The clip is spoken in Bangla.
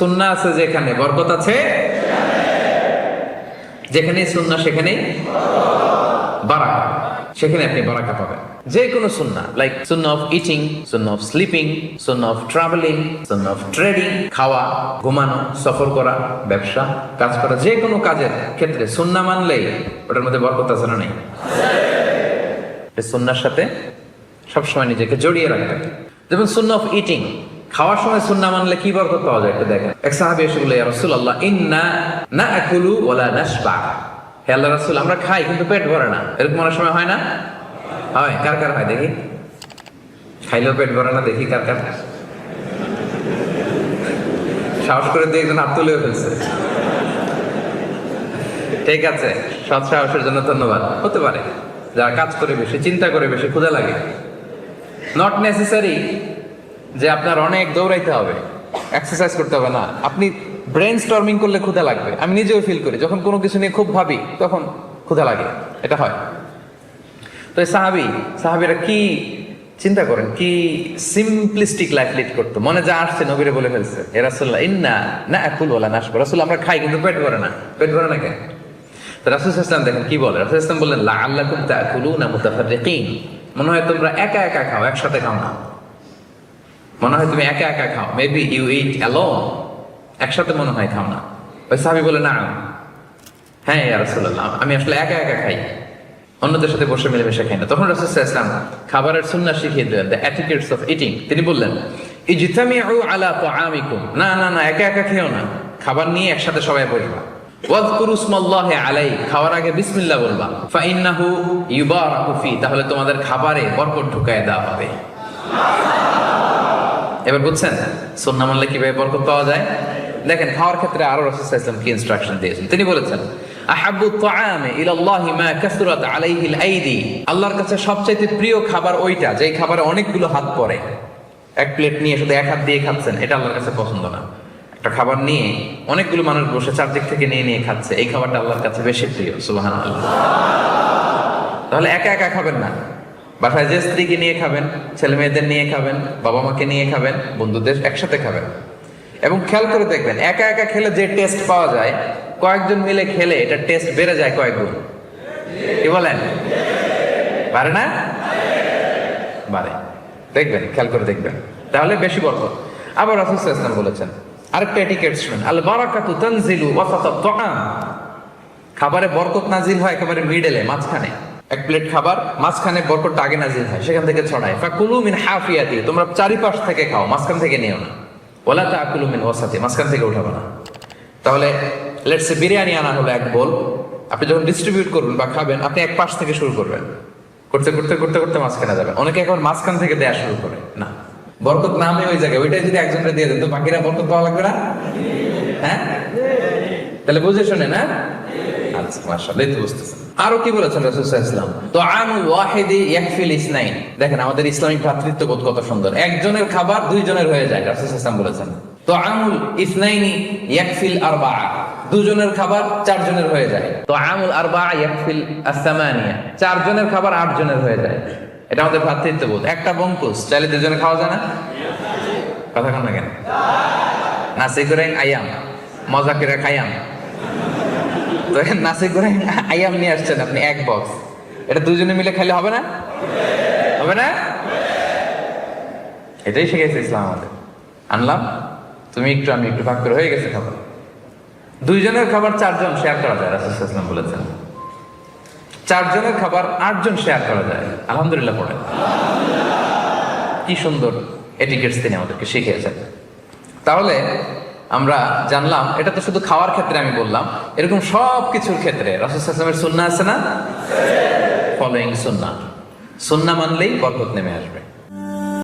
সুন্নাহ আছে যেখানে বরকত আছে, যেখানেই সুন্নাহ সেখানেই বারাকা, সেখানে আপনি বারাকা পাবেন। যে কোনো সুন্নাহ, like Sunnah of eating, Sunnah of sleeping, Sunnah of travelling, Sunnah of trading, খাওয়া, ঘুমানো, সফর করা, ব্যবসা, কাজ করা, যে কোনো কাজের ক্ষেত্রে সুন্নাহ মানলেই ওটার মধ্যে বরকত আছে না নেই? সুন্নাহর সাথে সবসময় নিজেকে জড়িয়ে রাখবেন। যেমন সুন্নাহ অফ ইটিং, খাওয়ার সময় সুন্নাহ মানলে কি বরকত পাওয়া যায় একটু দেখেন। এক সাহাবী এসে বলে, ইয়া রাসূলুল্লাহ, ইন্না নাআকুলু ওয়া লা নাশবা। হে আল্লাহর রাসূল, আমরা খাই কিন্তু পেট ভরে না। এরকম অনেক সময় হয় না? হয়। কার কার হয় দেখি? খাইলেও পেট ভরে না, দেখি কার কার। সাহস করে দিয়ে একজন হাত তুলেও ফেলছে। ঠিক আছে, সৎ সাহসের জন্য ধন্যবাদ। হতে পারে যারা কাজ করে বেশি, চিন্তা করে বেশি, ক্ষুধা লাগে। নট নেসেসারি যে আপনার অনেক দৌড়াইতে হবে, এক্সারসাইজ করতে হবে না। আপনি ব্রেন স্টর্মিং করলে ক্ষুধা লাগবে। আমি নিজেও ফিল করি, যখন কোনো কিছু নিয়ে খুব ভাবি তখন ক্ষুধা লাগে, এটা হয়। তো সাহাবীরা কি চিন্তা করেন, কি সিম্পলিস্টিক লাইফ লিড করতো। মনে যা আসছে নবীরে বলে ফেলছে, এ রাসূলুল্লাহ, ইন্না নাআকুলু ওয়া লা নাশবা। রাসূল, আমরা খাই কিন্তু পেট ভরে না। পেট ভরে না কেন? তো রাসূল সাল্লাল্লাহু আলাইহি ওয়াসাল্লাম দেখেন কি বলে। রাসূল সাল্লাল্লাহু আলাইহি ওয়াসাল্লাম বললেন, লাআল্লাকুম তাআকুলুনা মুতাফাররিকিন। মনে হয় তোমরা একা একা খাও, একসাথে খাও না। মনে হয় তুমি একা একা খাও, মেবি ইউ ইট অ্যালোন, একসাথে মনে হয় খাও না। ওই সাহাবী বলে, না, হ্যাঁ ইয়া রাসূলুল্লাহ, আমি আসলে একা একা খাই, অন্যদের সাথে বসে মিলেমিশে খাই না। তখন রাসূল সাল্লাল্লাহু আলাইহি ওয়াসাল্লাম খাবারের সুন্নাহ শিখিয়ে দিলেন, দ্য এটিকেটস অফ ইটিং। তিনি বললেন, ইজতামিউ আলা তাআমিকুম, না না না, একা একা খেও না, খাবার নিয়ে একসাথে সবাই বসবা। ওয়াযকুরু ইসমাল্লাহি আলাইহি, খাওয়ার আগে বিসমিল্লাহ বলবা। ফাইন্নাহু ইউবারাকু ফি, তাহলে তোমাদের খাবারে বরকত ঢুকায় দেওয়া হবে। এবার বুঝছেন সুন্নাহ মানলে কিভাবে বরকত পাওয়া যায়? দেখেন খাওয়ার ক্ষেত্রে আরো রাসূল সাল্লাল্লাহু আলাইহি ওয়াসাল্লাম কি ইনস্ট্রাকশন দিয়েছেন। তিনি বলেছেন, আহাব্বু তাআমি ইলাল্লাহি মা কাসরাত আলাইহিল আইদি, আল্লাহর কাছে সবচেয়ে প্রিয় খাবার ওইটা যেই খাবারে অনেকগুলো হাত পড়ে। এক প্লেট নিয়ে শুধু এক হাত দিয়ে খাচ্ছেন, এটা আল্লাহর কাছে পছন্দ না। একটা খাবার নিয়ে অনেকগুলো মানুষ বসে চারদিক থেকে নিয়ে নিয়ে খাচ্ছে, এই খাবারটা আল্লাহর কাছে বেশি প্রিয়। সুবহানাল্লাহ। তাহলে একা একা খাবেন না, বাসায় যে স্ত্রীকে নিয়ে খাবেন, ছেলে মেয়েদের নিয়ে খাবেন, বাবা মাকে নিয়ে খাবেন, বন্ধুদের একসাথে খাবেন। এবং খেয়াল করে দেখবেন, একা একা খেলে যে টেস্ট পাওয়া যায়, কয়েকজন মিলে খেলে এটা টেস্ট বেড়ে যায় কয়েক গুণ। কি বলেন? পারে না? বাড়ে। দেখবেন, খেয়াল করে দেখবেন, তাহলে বেশি বরকত। আবার রাসূল সাল্লাল্লাহু আলাইহি ওয়াসাল্লাম বলেছেন আরেকটা এটিকেট শুনুন, আল বারাকাতু তানজিলু ওয়াসাতাত তাআম, খাবারে বরকত নাজিল হয় একেবারে মিডলে, মাঝখানে। এক প্লেট খাবার, মাঝখানে বরকতটা আগে নাজিল হয়, সেখান থেকে ছড়ায়। ফাকুলু মিন হাফিয়াতি, তোমরা চারিপাশ থেকে খাও, মাঝখান থেকে নিও না। ওয়ালা তাকুলু মিন ওয়াসাতি, মাঝখান থেকে উঠাবে না। তাহলে লেটস সে বিরিয়ানি আনা হলো এক বোল, আপনি যখন ডিস্ট্রিবিউট করবেন বা খাবেন, আপনি এক পাশ থেকে শুরু করবেন, করতে করতে করতে করতে মাঝখানে যাবেন। অনেকে এখন মাঝখান থেকে দেয়া শুরু করে, না, বরকত নামে ওই জায়গায়, ওইটাই যদি একজনকে দিয়ে দেন তো বাকিরা বরকত পাওয়া লাগবে না? হ্যাঁ, তাহলে বুঝে শুনে না? আচ্ছা, মাশাআল্লাহ, এই তো বুঝতেছেন। আরো কি বলেছেন রাসূল সাল্লাল্লাহু আলাইহি ওয়াসাল্লাম, তুআমুল ওয়াহিদি ইয়াকফিল ইসনাইন। দেখেন আমাদের ইসলামিক ভ্রাতৃত্ববোধ কত সুন্দর। একজনের খাবার দুইজনের হয়ে যায়, রাসূল সাল্লাল্লাহু আলাইহি ওয়াসাল্লাম বলেছেন। তুআমুল ইসনাইনি ইয়াকফিল আরবাআ, দুজনের খাবার চারজনের হয়ে যায়। তুআমুল আরবাআ ইয়াকফিল আস-সামানিয়া, চারজনের খাবার আটজনের হয়ে যায়। এটা আমাদের ভ্রাতৃত্ববোধ। একটা বঙ্কুস চাইলে দুজনে খাওয়া যায় না? কথা কন না কেন? নাসি গোরেং আয়াম, মজা করে খাইয়াম। তো নাসি গোরেং আয়াম নিয়ে আসছেন আপনি এক বক্স, এটা দুজনে মিলে খেলে হবে না? হবে না? এটাই শিখেছে ইসলাম আমাদের। আনলাম, তুমি একটু আমি একটু, ভাগ করে হয়ে গেছে খাবার। দুইজনের খাবার চারজন শেয়ার করা যায়, রাসূল সাল্লাল্লাহু আলাইহি ওয়াসাল্লাম বলেছেন। চারজনের খাবার আটজন শেয়ার করা যায়। আলহামদুলিল্লাহ পড়েন। কি সুন্দর এটিকেটস তিনি আমাদেরকে শিখিয়েছেন। তাহলে আমরা জানলাম, এটা তো শুধু খাওয়ার ক্ষেত্রে আমি বললাম, এরকম সব কিছুর ক্ষেত্রে রাসূল সাল্লাল্লাহু আলাইহি ওয়াসাল্লামের সুন্নাহ আছে না? ফলোইং সুন্নাহ, সুন্নাহ মানলেই বরকত নেমে আসবে।